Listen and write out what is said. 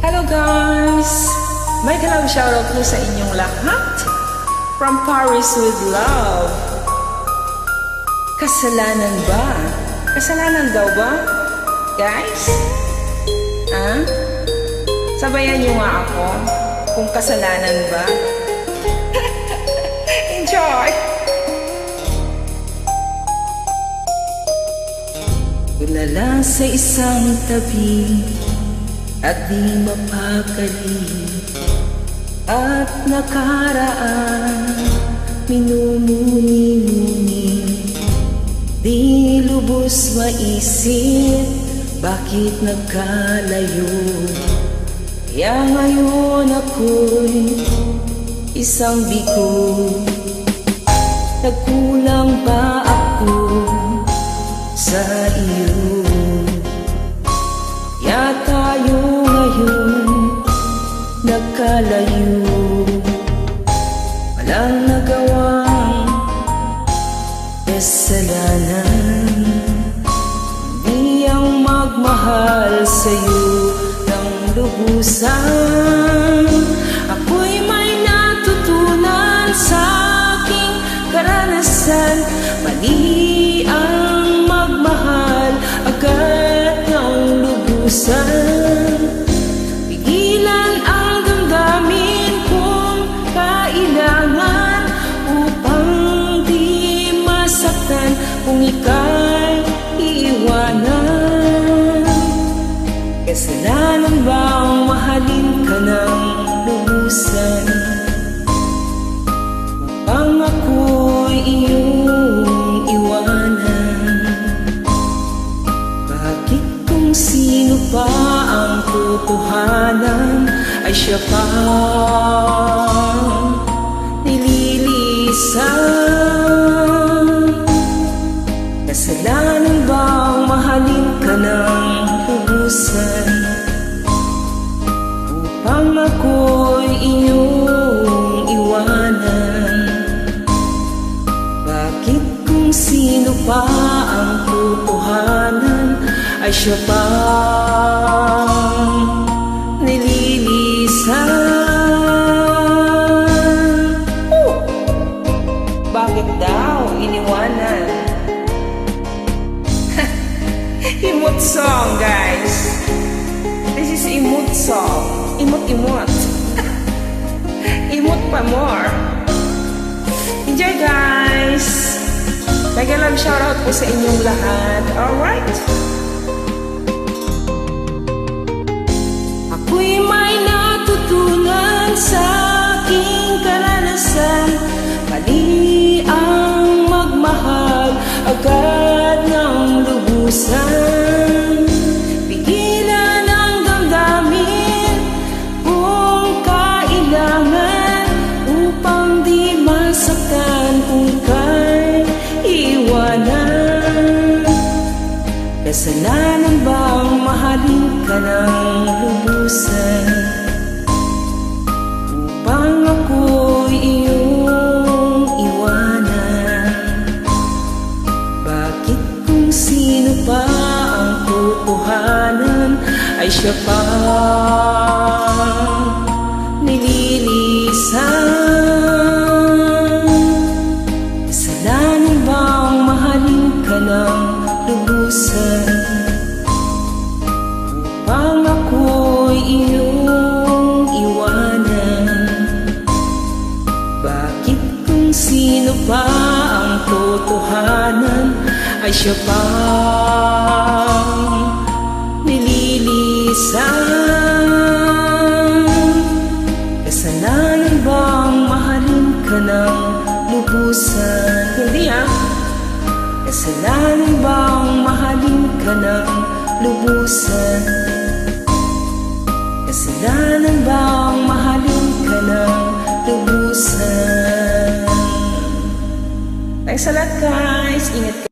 Hello guys! May kalab shoutout po sa inyong lahat. From Paris with love. Kasalanan ba? Kasalanan daw ba? Guys? Sabayan nyo nga ako kung kasalanan ba. Enjoy! Ulala sa isang tabi at di mapakali, at nakaraan minumuni-muni, di lubos maisip bakit nagkalayo. Kaya ngayon ako'y isang bigo. Nagkulang ba ako sa iyo? Kaya tayo ngayon nagkalayo. Walang nagawang kasalanan, hindi ang magmahal sa'yo ng lubusan. Ako'y may natutunan sa aking karanasan. Mali ang magmahal agad ng lubusan. Pigilan ang damdamin kung kailangan upang di masaktan kung ika'y iiwanan. Kasalanan bang mahalin ka ng lubusan upang ako'y iyong iwanan? Bakit kung sino pa ang totohanan ay siya pa nililisan? Kasalanan bang mahalin ka ng lubusan upang ako'y iyong iwanan? Bakit kung sino pa ang totohanan ay siya pa nililisan? Bakit daw iniwanan? Imot song, guys. This is imot song. Imot-imot. Imot pa more. Enjoy, guys. Mega love shoutout po sa inyong lahat. Alright? Ako'y may natutunan sa aking karanasan. Mali ang magmahal agad ng lubusan. Pigilan ang damdamin kung kailangan upang di masaktan kung ika'y iwanan. Kasalanan bang mahalin ka ng lubusan upang ako'y iyong iwanan? Bakit kung sino pa ang totohanan ay siya pa nililisan? Kasalanan bang mahalin ka ng lubusan upang ako'y iyong iwanan? Bakit kung sino pa ang totohanan ay siya pa nililisan? Kasalanan bang mahalin ka ng lubusan? Hindi Kasalanan bang mahalin ka ng lubusan? Kasalanan bang mahalin ka ng lubusan? Thanks a lot, guys. Ingat